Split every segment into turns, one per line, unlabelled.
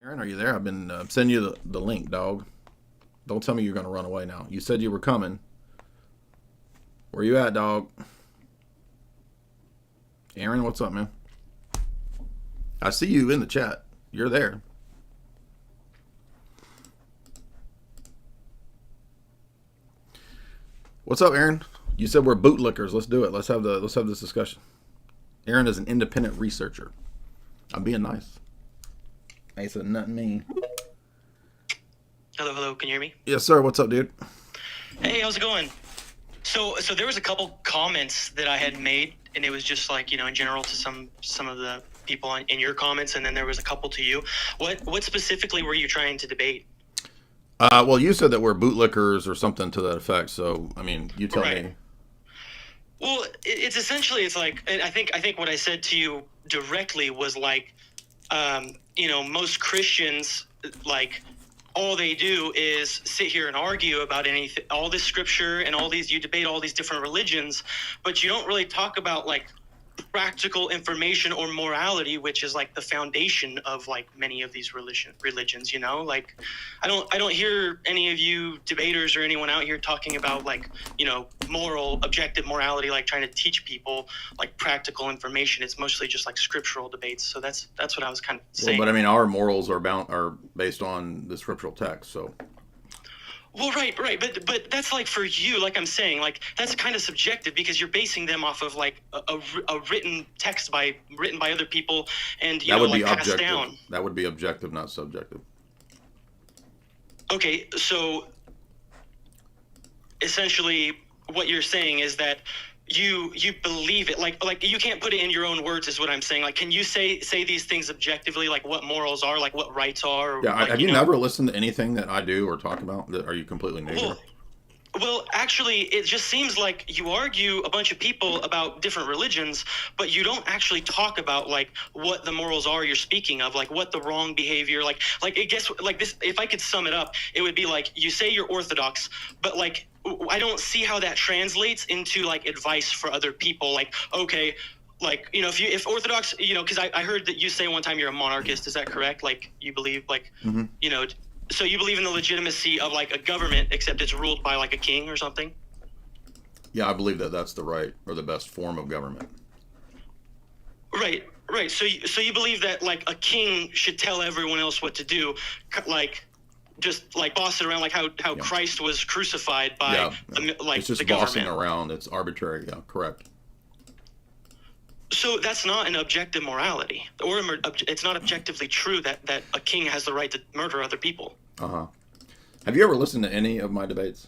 Aaron, are you there? I've been sending you the link, dog. Don't tell me you're going to run away now. You said you were coming. Where you at, dog? Aaron, what's up, man? I see you in the chat. You're there. What's up, Aaron? You said we're bootlickers. Let's do it. Let's have this discussion. Aaron is an independent researcher. I'm being nice. I said nothing mean.
Hello, can you hear me?
Yes, sir. What's up, dude?
Hey, how's it going? So there was a couple comments that I had made, and it was just like, in general to some of the people in your comments, and then there was a couple to you. What specifically were you trying to debate?
Well, you said that we're bootlickers or something to that effect. So, I mean, you tell me.
Well, it's essentially, it's like, I think what I said to you directly was like, most Christians, like, all they do is sit here and argue about anything, all this scripture and you debate all these different religions, but you don't really talk about like practical information or morality, which is like the foundation of like many of these religions, like I don't hear any of you debaters or anyone out here talking about like, moral, objective morality, like trying to teach people like practical information. It's mostly just like scriptural debates. So that's what I was kind of saying.
Well, but I mean, our morals are based on the scriptural text. So.
Well, right, but that's like for you, like I'm saying, like that's kind of subjective because you're basing them off of like a written text written by other people, and
that would be
passed
objective.
Down.
That would be objective, not subjective.
Okay, so essentially, what you're saying is that you believe it, like you can't put it in your own words, is what I'm saying. Like, can you say these things objectively, like what morals are, like what rights are?
Yeah,
like,
have you never listened to anything that I do or talk about? Are you completely negative?
Well, actually, it just seems like you argue a bunch of people about different religions, but you don't actually talk about like what the morals are you're speaking of, like what the wrong behavior, like I guess like this. If I could sum it up, it would be like you say you're Orthodox, but like I don't see how that translates into like advice for other people. Like, okay, like if Orthodox, because I heard that you say one time you're a monarchist. Is that correct? Like you believe like So you believe in the legitimacy of like a government, except it's ruled by like a king or something?
Yeah, I believe that that's the right or the best form of government.
Right. So you believe that like a king should tell everyone else what to do, like just like boss it around, like how Christ was crucified by like
it's just
the government.
bossing around. It's arbitrary. Yeah, correct.
So that's not an objective morality, or it's not objectively true that a king has the right to murder other people.
Have you ever listened to any of my debates?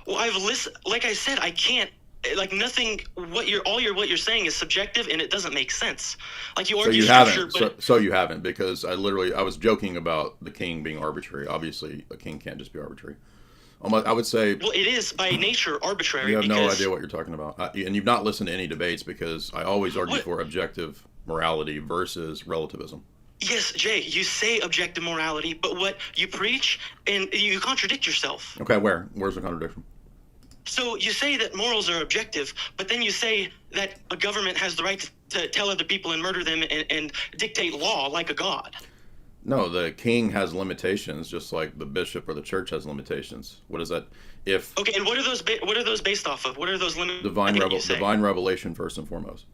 Well, I've listened. Like I said, I can't. Like nothing. What you're saying is subjective, and it doesn't make sense. Like you argue scripture,
but so you haven't, because I was joking about the king being arbitrary. Obviously, a king can't just be arbitrary. I would say.
Well, it is by nature arbitrary.
You have no idea what you're talking about, and you've not listened to any debates, because I always argue for objective morality versus relativism.
Yes, Jay, you say objective morality, but what you preach, and you contradict yourself.
Okay, where's the contradiction?
So you say that morals are objective, but then you say that a government has the right to tell other people and murder them and dictate law like a god.
No, the king has limitations, just like the bishop or the church has limitations. What is that?
Okay, and what are those based off of? What are those limits?
Divine revelation, first and foremost.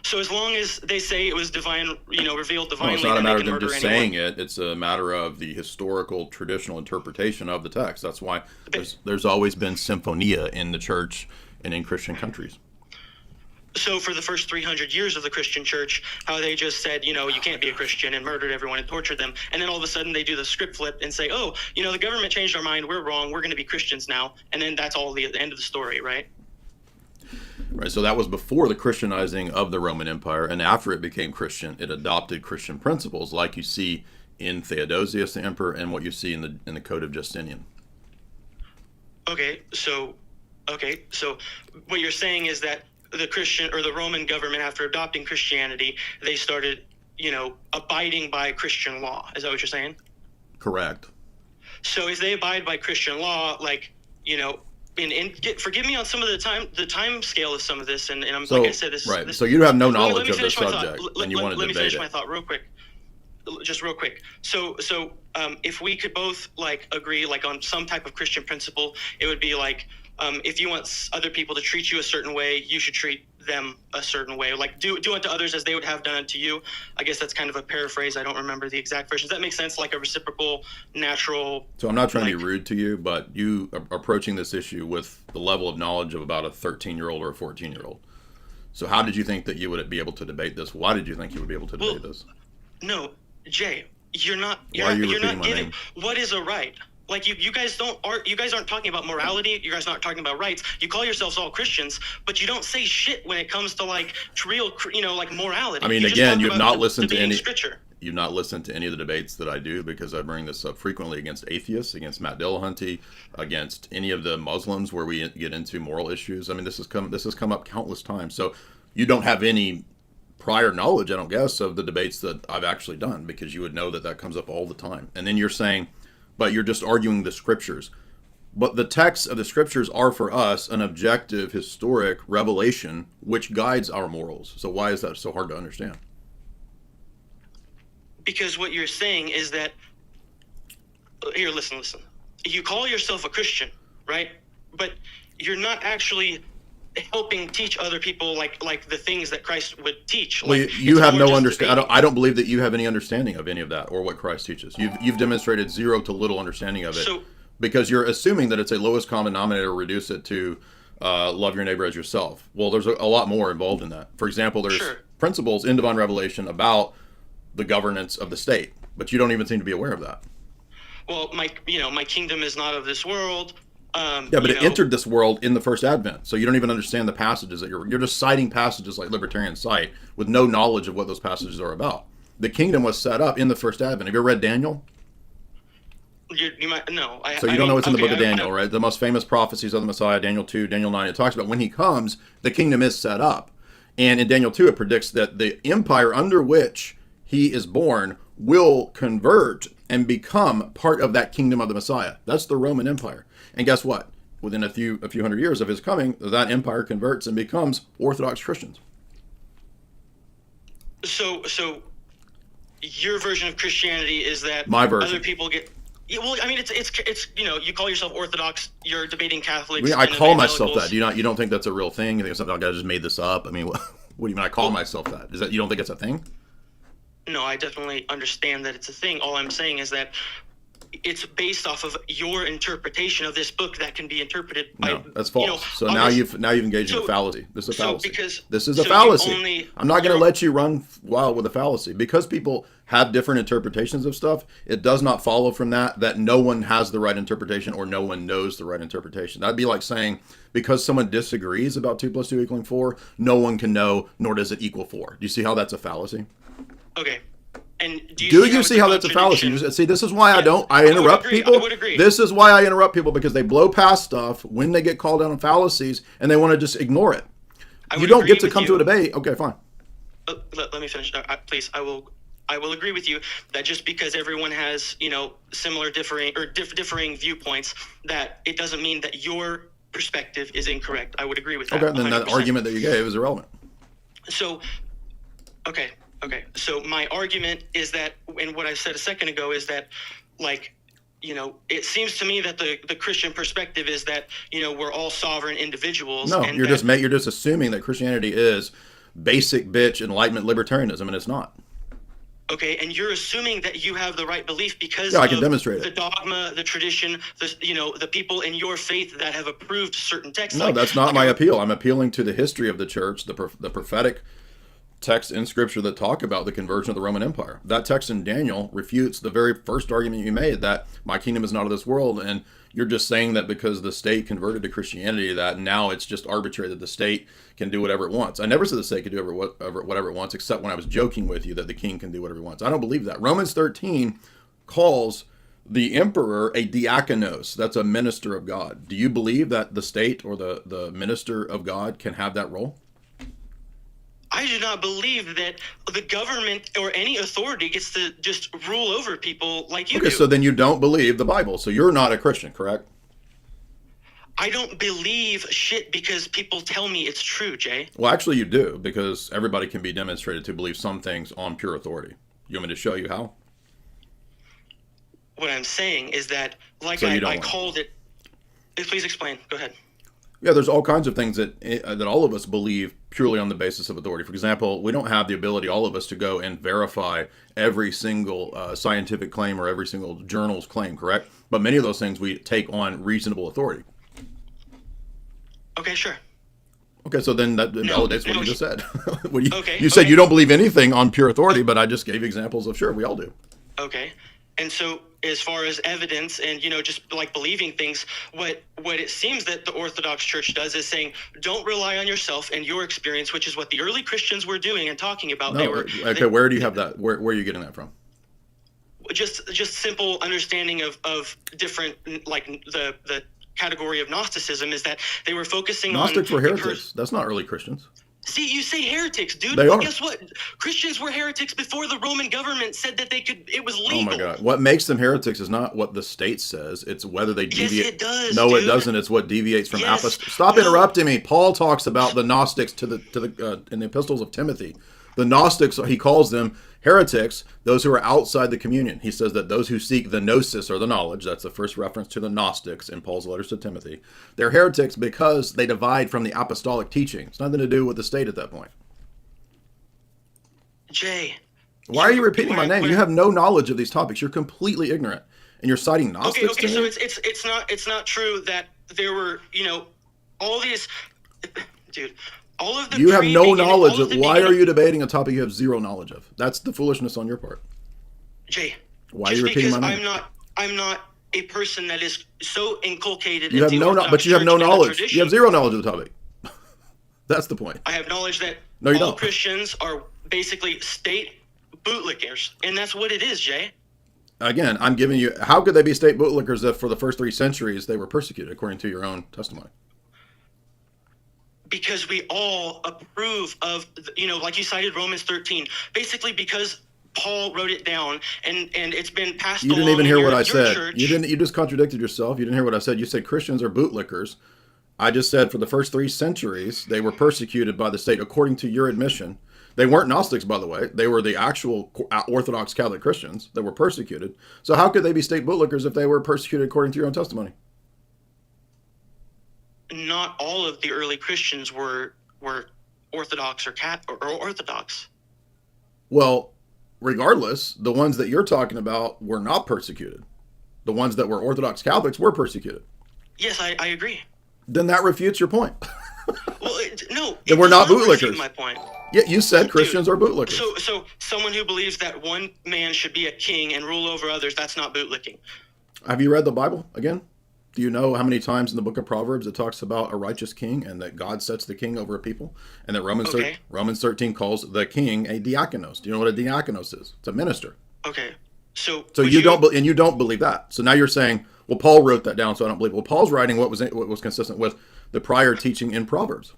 So as long as they say it was divine, revealed divinely,
no, it's not a matter of them just saying
anyone.
it. It's a matter of the historical, traditional interpretation of the text. That's why there's always been symphonia in the church and in Christian countries.
So for the first 300 years of the Christian church, how they just said, you can't be a Christian, and murdered everyone and tortured them. And then all of a sudden they do the script flip and say, oh, the government changed our mind. We're wrong. We're going to be Christians now. And then that's all the end of the story, right?
Right. So that was before the Christianizing of the Roman Empire. And after it became Christian, it adopted Christian principles like you see in Theodosius the emperor and what you see in the Code of Justinian.
Okay. So what you're saying is that the Christian or the Roman government, after adopting Christianity, they started, abiding by Christian law. Is that what you're saying?
Correct.
So if they abide by Christian law, like, forgive me on some of the time scale of some of this, and I'm like I said, this.
Right. So you have no knowledge
of
this subject, and you want to debate it.
Let me finish my thought real quick. just real quick. So if we could both like agree like on some type of Christian principle, it would be like if you want other people to treat you a certain way, you should treat them a certain way. Like do unto others as they would have done unto you. I guess that's kind of a paraphrase. I don't remember the exact version. Does that make sense? Like a reciprocal, natural.
So I'm not trying to be rude to you, but you are approaching this issue with the level of knowledge of about a 13-year-old or a 14-year-old. So how did you think that you would be able to debate this? Why did you think you would be able to debate this?
No, Jay, you're not.
Why are you
you're
repeating
not
my
getting
name?
what is a right. Like you guys aren't talking about morality. You guys aren't talking about rights. You call yourselves all Christians, but you don't say shit when it comes to like real, like morality.
I mean,
just
again,
talk
you've
about
not listened to
debating
any.
Scripture.
You've not listened to any of the debates that I do, because I bring this up frequently against atheists, against Matt Dillahunty, against any of the Muslims where we get into moral issues. I mean, this has come up countless times. So you don't have any prior knowledge, I don't guess, of the debates that I've actually done, because you would know that comes up all the time. And then you're saying, but you're just arguing the Scriptures. But the texts of the Scriptures are for us an objective, historic revelation which guides our morals. So why is that so hard to understand?
Because what you're saying is that here, listen. You call yourself a Christian, right? But you're not actually helping teach other people like the things that Christ would teach.
Well,
like,
you have no
understanding.
I don't believe that you have any understanding of any of that or what Christ teaches. You've demonstrated zero to little understanding of it, because you're assuming that it's a lowest common denominator. Reduce it to love your neighbor as yourself. Well, there's a lot more involved in that. For example, there's principles in divine revelation about the governance of the state, but you don't even seem to be aware of that.
Well, my kingdom is not of this world.
But it entered this world in the first advent, so you don't even understand the passages that you're just citing passages like Libertarian cite with no knowledge of what those passages are about. The kingdom was set up in the first advent. Have you ever read Daniel?
You might no.
So you don't know what's in the book of Daniel, right? The most famous prophecies of the Messiah, Daniel 2, Daniel 9. It talks about when he comes, the kingdom is set up, and in Daniel 2, it predicts that the empire under which he is born will convert and become part of that kingdom of the Messiah. That's the Roman Empire. And guess what? Within a few hundred years of his coming, that empire converts and becomes Orthodox Christians.
So your version of Christianity is that
my version.
Other people get. Yeah, well, I mean, it's you call yourself Orthodox. You're debating Catholics.
I call myself that. You don't think that's a real thing? You think it's something like I just made this up? I mean, what do you mean? I call myself that? Is that you don't think it's a thing?
No, I definitely understand that it's a thing. All I'm saying is that it's based off of your interpretation of this book that can be interpreted by. No,
that's false. So now you've engaged in a fallacy. This is a fallacy. This is a fallacy. I'm not going to let you run wild with a fallacy. Because people have different interpretations of stuff, it does not follow from that no one has the right interpretation or no one knows the right interpretation. That'd be like saying because someone disagrees about 2 + 2 = 4, no one can know, nor does it equal 4. Do you see how that's a fallacy?
Okay. And do
you see how that's a fallacy? See, this is why I interrupt people.
I would agree.
This is why I interrupt people, because they blow past stuff when they get called out on fallacies and they want to just ignore it. You don't get to come to a debate. Okay, fine.
Let me finish. Please, I will agree with you that just because everyone has, similar differing viewpoints, that it doesn't mean that your perspective is incorrect. I would agree with that.
Okay, then 100%. That argument that you gave is irrelevant.
So, okay. So my argument is that, and what I said a second ago is that, it seems to me that the Christian perspective is that, we're all sovereign individuals.
No, you're just assuming that Christianity is basic bitch enlightenment libertarianism, and it's not.
Okay, and you're assuming that you have the right belief because
I can demonstrate
the dogma, the tradition, the people in your faith that have approved certain texts.
No, that's not my appeal. I'm appealing to the history of the church, the prophetic texts in Scripture that talk about the conversion of the Roman Empire. That text in Daniel refutes the very first argument you made, that my kingdom is not of this world, and you're just saying that because the state converted to Christianity, that now it's just arbitrary that the state can do whatever it wants. I never said the state could do whatever it wants, except when I was joking with you that the king can do whatever he wants. I don't believe that. Romans 13 calls the emperor a diakonos. That's a minister of God. Do you believe that the state or the minister of God can have that role?
I do not believe that the government or any authority gets to just rule over people like you do.
Okay, so then you don't believe the Bible. So you're not a Christian, correct?
I don't believe shit because people tell me it's true, Jay.
Well, actually you do, because everybody can be demonstrated to believe some things on pure authority. You want me to show you how?
what I'm saying is that, like
So you
I
don't want-
called it. Please explain. Go ahead.
Yeah, there's all kinds of things that all of us believe purely on the basis of authority. For example, we don't have the ability, all of us, to go and verify every single scientific claim or every single journal's claim, correct? But many of those things we take on reasonable authority.
Okay, sure.
Okay, so then that validates what you just said. You said you don't believe anything on pure authority, but I just gave you examples of, sure, we all do.
Okay. And so as far as evidence and, just like believing things, what it seems that the Orthodox Church does is saying, don't rely on yourself and your experience, which is what the early Christians were doing and talking about.
Where do you have that? Where are you getting that from?
Just simple understanding of different, like the category of Gnosticism is that they were focusing on...
Gnostics were heretics. That's not early Christians.
See, you say heretics, dude.
They are.
Guess what? Christians were heretics before the Roman government said that it was legal.
Oh my God. What makes them heretics is not what the state says. It's whether they deviate.
Yes, it does.
No,
dude.
it doesn't. It's what deviates from
Yes.
Stop interrupting me. Paul talks about the Gnostics in the epistles of Timothy. The Gnostics, he calls them heretics, those who are outside the communion. He says that those who seek the gnosis or the knowledge, that's the first reference to the Gnostics in Paul's letters to Timothy. They're heretics because they divide from the apostolic teaching. It's nothing to do with the state at that point.
Jay.
Why are you repeating my name? You have no knowledge of these topics. You're completely ignorant. And you're citing Gnostics
Okay,
to
so
me?
it's not true that there were, all these... Dude... All of the
you have no knowledge
of
why are you debating a topic you have zero knowledge of? That's the foolishness on your part.
Jay,
why are you repeating my name?
I'm not a person that is so inculcated.
You have but you have no knowledge. You have zero knowledge of the topic. That's the point.
I have knowledge that
no, you
all
don't.
Christians are basically state bootlickers, and that's what it is, Jay.
Again, I'm giving you. How could they be state bootlickers if for the first 3 centuries they were persecuted, according to your own testimony?
Because we all approve of, like you cited Romans 13, basically because Paul wrote it down and it's been passed along.
You didn't even hear what I said.
Church.
You just contradicted yourself. You didn't hear what I said. You said Christians are bootlickers. I just said for the first 3 centuries, they were persecuted by the state, according to your admission. They weren't Gnostics, by the way. They were the actual Orthodox Catholic Christians that were persecuted. So how could they be state bootlickers if they were persecuted according to your own testimony?
Not all of the early Christians were Orthodox or Orthodox.
Well, regardless, the ones that you're talking about were not persecuted. The ones that were Orthodox Catholics were persecuted.
Yes, I agree.
Then that refutes your point.
Well, no.
Then we're not bootlickers.
My point.
Yeah, you said Christians are bootlickers.
So someone who believes that one man should be a king and rule over others, that's not bootlicking.
Have you read the Bible again? Do you know how many times in the book of Proverbs it talks about a righteous king and that God sets the king over a people? And that Romans 13 calls the king a diakonos. Do you know what a diakonos is? It's a minister.
Okay. So
you don't believe that. So now you're saying, well, Paul wrote that down, so I don't believe it. Well, Paul's writing what was consistent with the prior teaching in Proverbs.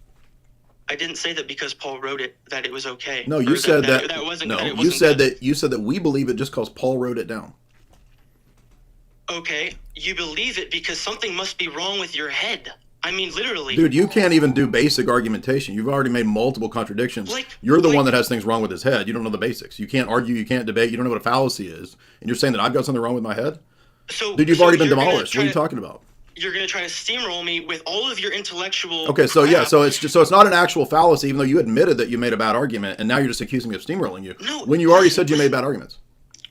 I didn't say that because Paul wrote it that it was okay.
No, you said that. You said that we believe it just because Paul wrote it down.
Okay, you believe it because something must be wrong with your head. I mean, literally.
Dude, you can't even do basic argumentation. You've already made multiple contradictions. You're the one that has things wrong with his head. You don't know the basics. You can't argue. You can't debate. You don't know what a fallacy is. And you're saying that I've got something wrong with my head? Dude, you've already been demolished. What are you talking about?
You're going to try to steamroll me with all of your intellectual
Okay, so
crap.
yeah, so it's not an actual fallacy, even though you admitted that you made a bad argument, and now you're just accusing me of steamrolling you.
No,
when you already said you made bad arguments.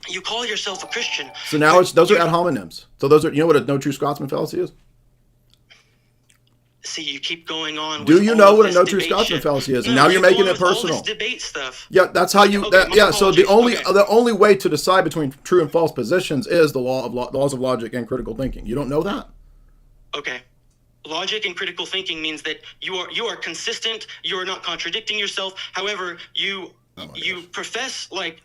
You call yourself a Christian.
So now those are ad hominems. So those are, you know what a no true Scotsman fallacy is?
See, you keep going on.
Do you know what a no true Scotsman fallacy is? And now you're making it personal.
All this debate stuff.
Yeah, that's how you. So the only way to decide between true and false positions is the laws of logic and critical thinking. You don't know that?
Okay. Logic and critical thinking means that you are consistent. You are not contradicting yourself. However, you profess like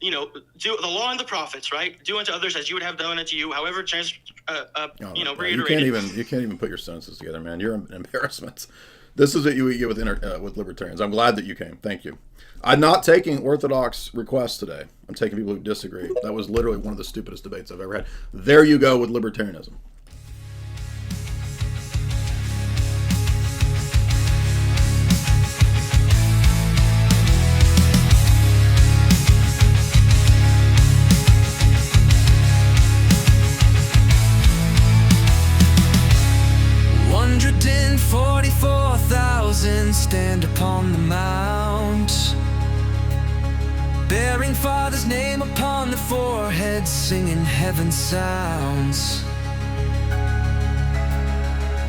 do the law and the prophets, right? Do unto others as you would have done unto you. However, reiterate.
You can't even put your sentences together, man. You're an embarrassment. This is what you get with libertarians. I'm glad that you came. Thank you. I'm not taking Orthodox requests today. I'm taking people who disagree. That was literally one of the stupidest debates I've ever had. There you go with libertarianism.
Father's name upon the forehead, singing heaven sounds.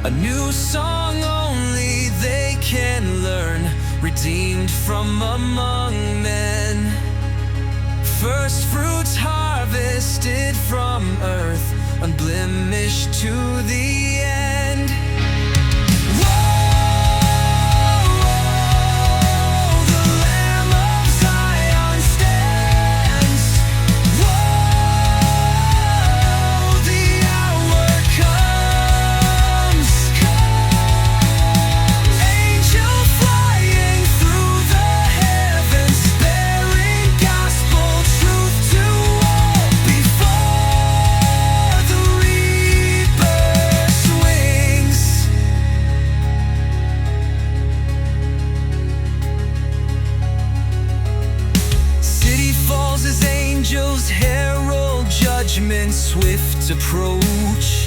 A new song only they can learn, redeemed from among men. First fruits harvested from earth, unblemished to the end. Angels herald judgment swift approach.